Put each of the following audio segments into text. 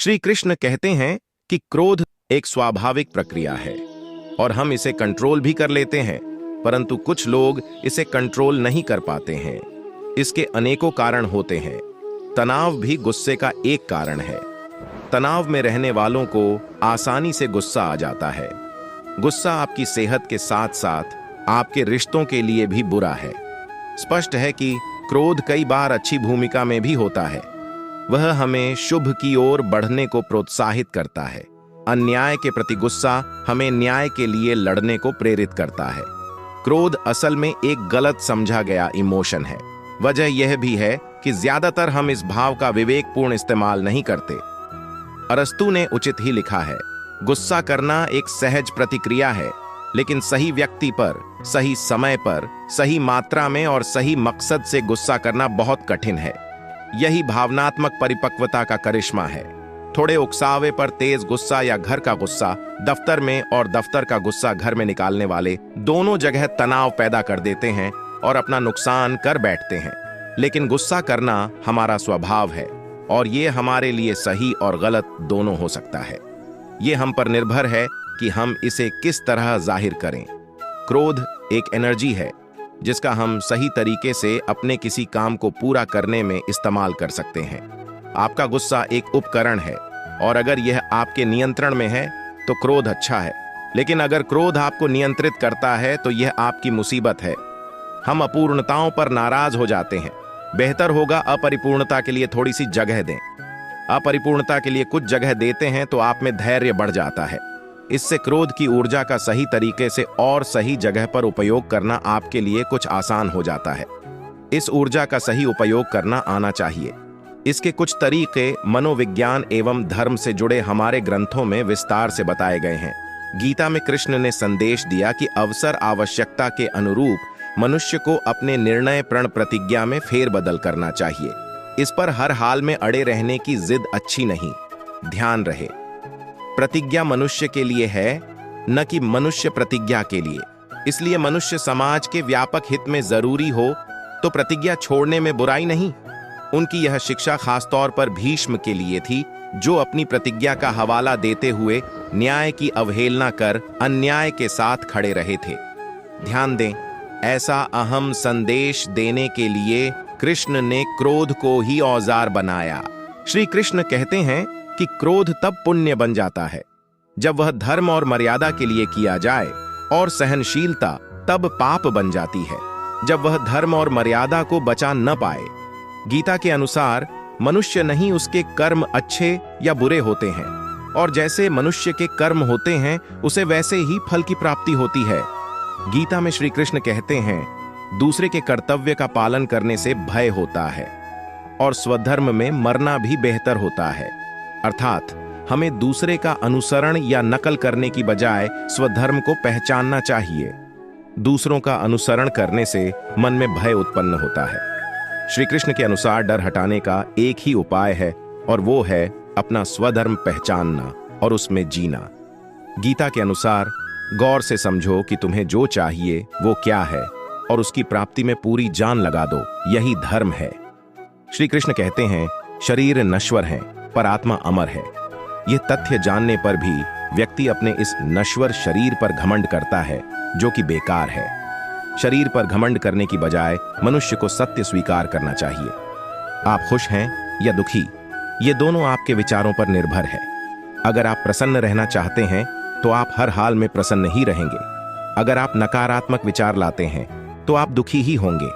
श्री कृष्ण कहते हैं कि क्रोध एक स्वाभाविक प्रक्रिया है और हम इसे कंट्रोल भी कर लेते हैं, परंतु कुछ लोग इसे कंट्रोल नहीं कर पाते हैं। इसके अनेकों कारण होते हैं। तनाव भी गुस्से का एक कारण है। तनाव में रहने वालों को आसानी से गुस्सा आ जाता है। गुस्सा आपकी सेहत के साथ साथ आपके रिश्तों के लिए भी बुरा है। स्पष्ट है कि क्रोध कई बार अच्छी भूमिका में भी होता है। वह हमें शुभ की ओर बढ़ने को प्रोत्साहित करता है। अन्याय के प्रति गुस्सा हमें न्याय के लिए लड़ने को प्रेरित करता है। क्रोध असल में एक गलत समझा गया इमोशन है। वजह यह भी है कि ज्यादातर हम इस भाव का विवेकपूर्ण इस्तेमाल नहीं करते। अरस्तु ने उचित ही लिखा है, गुस्सा करना एक सहज प्रतिक्रिया है, लेकिन सही व्यक्ति पर, सही समय पर, सही मात्रा में और सही मकसद से गुस्सा करना बहुत कठिन है। यही भावनात्मक परिपक्वता का करिश्मा है। थोड़े उकसावे पर तेज गुस्सा या घर का गुस्सा दफ्तर में और दफ्तर का गुस्सा घर में निकालने वाले दोनों जगह तनाव पैदा कर देते हैं और अपना नुकसान कर बैठते हैं। लेकिन गुस्सा करना हमारा स्वभाव है और ये हमारे लिए सही और गलत दोनों हो सकता है। ये हम पर निर्भर है कि हम इसे किस तरह जाहिर करें। क्रोध एक एनर्जी है जिसका हम सही तरीके से अपने किसी काम को पूरा करने में इस्तेमाल कर सकते हैं। आपका गुस्सा एक उपकरण है और अगर यह आपके नियंत्रण में है तो क्रोध अच्छा है, लेकिन अगर क्रोध आपको नियंत्रित करता है तो यह आपकी मुसीबत है। हम अपूर्णताओं पर नाराज हो जाते हैं। बेहतर होगा अपरिपूर्णता के लिए थोड़ी सी जगह दें। अपरिपूर्णता के लिए कुछ जगह देते हैं तो आप में धैर्य बढ़ जाता है। इससे क्रोध की ऊर्जा का सही तरीके से और सही जगह पर उपयोग करना आपके लिए कुछ आसान हो जाता है। इस ऊर्जा का सही उपयोग करना आना चाहिए। इसके कुछ तरीके मनोविज्ञान एवं धर्म से जुड़े हमारे ग्रंथों में विस्तार से बताए गए हैं। गीता में कृष्ण ने संदेश दिया कि अवसर आवश्यकता के अनुरूप मनुष्य को अपने निर्णय प्रण प्रतिज्ञा में फेरबदल करना चाहिए। इस पर हर हाल में अड़े रहने की जिद अच्छी नहीं। ध्यान रहे, प्रतिज्ञा मनुष्य के लिए है, न कि मनुष्य प्रतिज्ञा के लिए। इसलिए मनुष्य समाज के व्यापक हित में जरूरी हो तो प्रतिज्ञा छोड़ने में बुराई नहीं। उनकी यह शिक्षा खासतौर पर भीष्म के लिए थी, जो अपनी प्रतिज्ञा का हवाला देते हुए न्याय की अवहेलना कर अन्याय के साथ खड़े रहे थे। ध्यान दें, ऐसा अहम संदेश देने के लिए कृष्ण ने क्रोध को ही औजार बनाया। श्री कृष्ण कहते हैं कि क्रोध तब पुण्य बन जाता है जब वह धर्म और मर्यादा के लिए किया जाए, और सहनशीलता तब पाप बन जाती है जब वह धर्म और मर्यादा को बचा न पाए। गीता के अनुसार मनुष्य नहीं, उसके कर्म अच्छे या बुरे होते हैं, और जैसे मनुष्य के कर्म होते हैं उसे वैसे ही फल की प्राप्ति होती है। गीता में श्री कृष्ण कहते हैं, दूसरे के कर्तव्य का पालन करने से भय होता है और स्वधर्म में मरना भी बेहतर होता है। अर्थात हमें दूसरे का अनुसरण या नकल करने की बजाय स्वधर्म को पहचानना चाहिए। दूसरों का अनुसरण करने से मन में भय उत्पन्न होता है। श्री कृष्ण के अनुसार डर हटाने का एक ही उपाय है और वो है अपना स्वधर्म पहचानना और उसमें जीना। गीता के अनुसार गौर से समझो कि तुम्हें जो चाहिए वो क्या है और उसकी प्राप्ति में पूरी जान लगा दो, यही धर्म है। श्री कृष्ण कहते हैं, शरीर नश्वर है पर आत्मा अमर है। यह तथ्य जानने पर भी व्यक्ति अपने इस नश्वर शरीर पर घमंड करता है, जो कि बेकार है। शरीर पर घमंड करने की बजाय मनुष्य को सत्य स्वीकार करना चाहिए। आप खुश हैं या दुखी, ये दोनों आपके विचारों पर निर्भर है। अगर आप प्रसन्न रहना चाहते हैं तो आप हर हाल में प्रसन्न ही रहेंगे। अगर आप नकारात्मक विचार लाते हैं तो आप दुखी ही होंगे।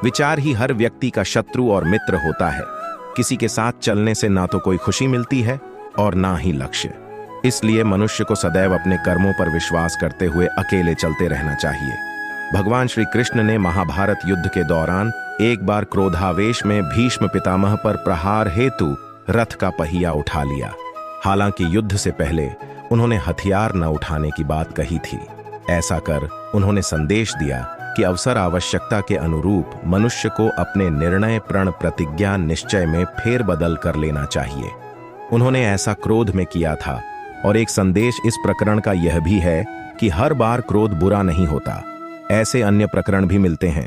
विचार ही हर व्यक्ति का शत्रु और मित्र होता है। किसी के साथ चलने से ना तो कोई खुशी मिलती है और ना ही लक्ष्य। इसलिए मनुष्य को सदैव अपने कर्मों पर विश्वास करते हुए अकेले चलते रहना चाहिए। भगवान श्री कृष्ण ने महाभारत युद्ध के दौरान एक बार क्रोधावेश में भीष्म पितामह पर प्रहार हेतु रथ का पहिया उठा लिया। हालांकि युद्ध से पहले उन्होंने हथियार न उठाने की बात कही थी। ऐसा कर उन्होंने संदेश दिया कि अवसर आवश्यकता के अनुरूप मनुष्य को अपने निर्णय प्रण प्रतिज्ञा निश्चय में फेरबदल कर लेना चाहिए। उन्होंने ऐसा क्रोध में किया था। और एक संदेश इस प्रकरण का यह भी है कि हर बार क्रोध बुरा नहीं होता। ऐसे अन्य प्रकरण भी मिलते हैं।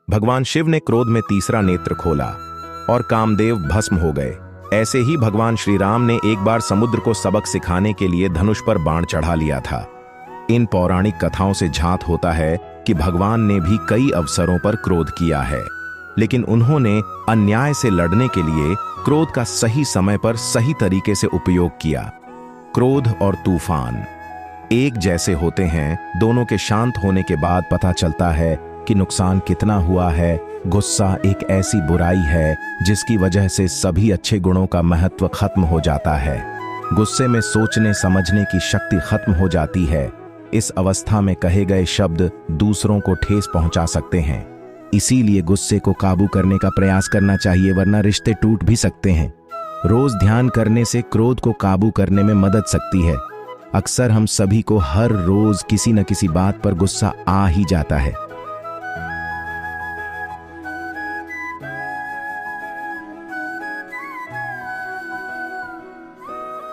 भगवान शिव ने क्रोध में तीसरा नेत्र खोला और कामदेव भस्म हो गए। ऐसे ही भगवान श्री राम ने एक बार समुद्र को सबक सिखाने के लिए धनुष पर बाण चढ़ा लिया था। इन पौराणिक कथाओं से झांत होता है कि भगवान ने भी कई अवसरों पर क्रोध किया है, लेकिन उन्होंने अन्याय से लड़ने के लिए क्रोध का सही समय पर सही तरीके से उपयोग किया। क्रोध और तूफान एक जैसे होते हैं, दोनों के शांत होने के बाद पता चलता है कि नुकसान कितना हुआ है। गुस्सा एक ऐसी बुराई है जिसकी वजह से सभी अच्छे गुणों का महत्व खत्म हो जाता है। गुस्से में सोचने समझने की शक्ति खत्म हो जाती है। इस अवस्था में कहे गए शब्द दूसरों को ठेस पहुंचा सकते हैं। इसीलिए गुस्से को काबू करने का प्रयास करना चाहिए, वरना रिश्ते टूट भी सकते हैं। रोज ध्यान करने से क्रोध को काबू करने में मदद सकती है। अक्सर हम सभी को हर रोज किसी न किसी बात पर गुस्सा आ ही जाता है।